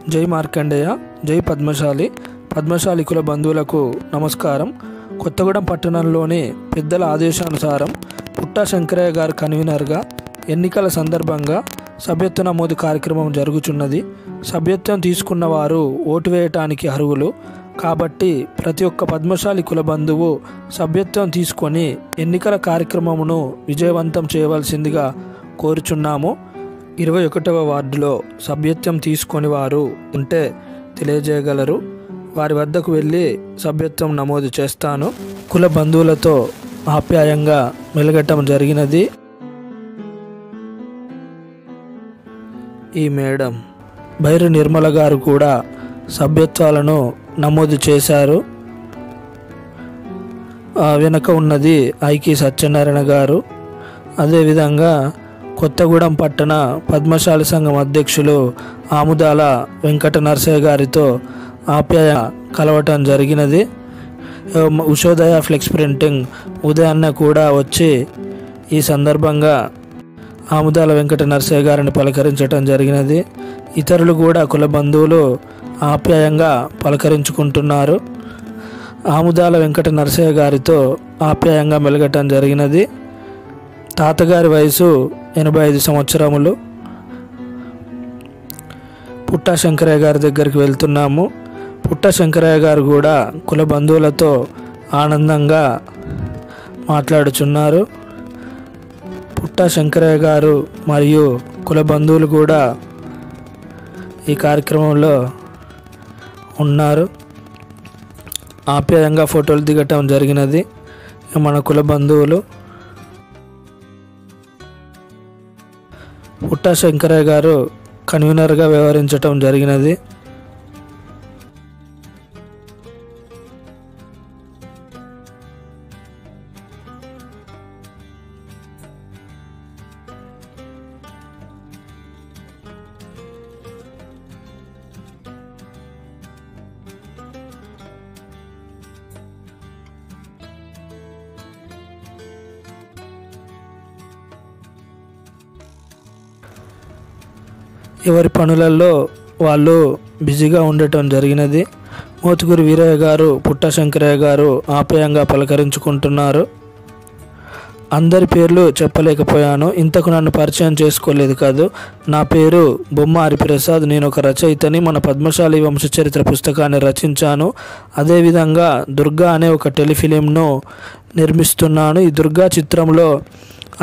జై మార్కండేయ, జై పద్మశాలి. పద్మశాలి కుల బంధువులకు నమస్కారం. కొత్తగూడెం పట్టణంలోని పెద్దల ఆదేశానుసారం పుట్టా శంకరయ్య గారు కన్వీనర్గా ఎన్నికల సందర్భంగా సభ్యత్వ నమోదు కార్యక్రమం జరుగుతున్నది. సభ్యత్వం తీసుకున్న వారు ఓటు వేయటానికి అర్హులు కాబట్టి ప్రతి ఒక్క పద్మశాలి కుల బంధువు సభ్యత్వం తీసుకొని ఎన్నికల కార్యక్రమమును విజయవంతం చేయవలసిందిగా కోరుచున్నాము. 21వ వార్డులో సభ్యత్వం తీసుకొని వారు ఉంటే తెలియజేయగలరు. వారి వద్దకు వెళ్ళి సభ్యత్వం నమోదు చేస్తాను. కుల బంధువులతో ఆప్యాయంగా మెలగటం జరిగినది. ఈ మేడం బైరు నిర్మల గారు కూడా సభ్యత్వాలను నమోదు చేశారు. వెనక ఉన్నది ఐకి సత్యనారాయణ గారు. అదేవిధంగా కొత్తగూడెం పట్టణ పద్మశాలి సంఘం అధ్యక్షులు ఆముదాల వెంకట నరసయ్య గారితో ఆప్యాయ కలవటం జరిగినది. ఉషోదయ ఫ్లెక్స్ ప్రింటింగ్ ఉదయాన్నే కూడా వచ్చి ఈ సందర్భంగా ఆముదాల వెంకట నరసయ్య గారిని పలకరించడం జరిగినది. ఇతరులు కూడా కుల బంధువులు ఆప్యాయంగా పలకరించుకుంటున్నారు. ఆముదాల వెంకట నరసయ్య గారితో ఆప్యాయంగా మెలగటం జరిగినది. తాతగారి వయసు 85 సంవత్సరములు. పుట్టా శంకరయ్య గారి దగ్గరికి వెళ్తున్నాము. పుట్టా శంకరయ్య గారు కూడా కుల బంధువులతో ఆనందంగా మాట్లాడుచున్నారు. పుట్టా శంకరయ్య గారు మరియు కుల బంధువులు కూడా ఈ కార్యక్రమంలో ఉన్నారు. ఆప్యాయంగా ఫోటోలు దిగటం జరిగినది. మన కుల బంధువులు పుట్టా శంకరయ్య గారు కన్వీనర్గా వ్యవహరించటం జరిగినది. ఎవరి పనులలో వాళ్ళు బిజీగా ఉండటం జరిగినది. మోతుకూరి వీరయ్య గారు, పుట్టా శంకరయ్య గారు ఆప్యాయంగా పలకరించుకుంటున్నారు. అందరి పేర్లు చెప్పలేకపోయాను. ఇంతకు నన్ను పరిచయం చేసుకోలేదు కాదు. నా పేరు బొమ్మ హరిప్రసాద్. నేను ఒక రచయితని. మన పద్మశాలి వంశచరిత్ర పుస్తకాన్ని రచించాను. అదేవిధంగా దుర్గా అనే ఒక టెలిఫిలింను నిర్మిస్తున్నాను. ఈ దుర్గా చిత్రంలో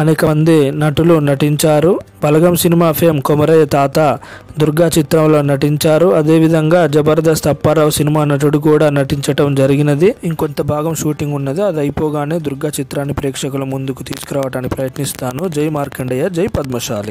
అనేక మంది నటులు నటించారు. బలగం సినిమా ఫేమ్ కొమరయ్య తాత దుర్గా చిత్రంలో నటించారు. అదేవిధంగా జబర్దస్త్ అప్పారావు సినిమా నటుడు కూడా నటించటం జరిగినది. ఇంకొంత భాగం షూటింగ్ ఉన్నది. అది అయిపోగానే దుర్గా చిత్రాన్ని ప్రేక్షకుల ముందుకు తీసుకురావడానికి ప్రయత్నిస్తాను. జై మార్కండేయ, జై పద్మశాలి.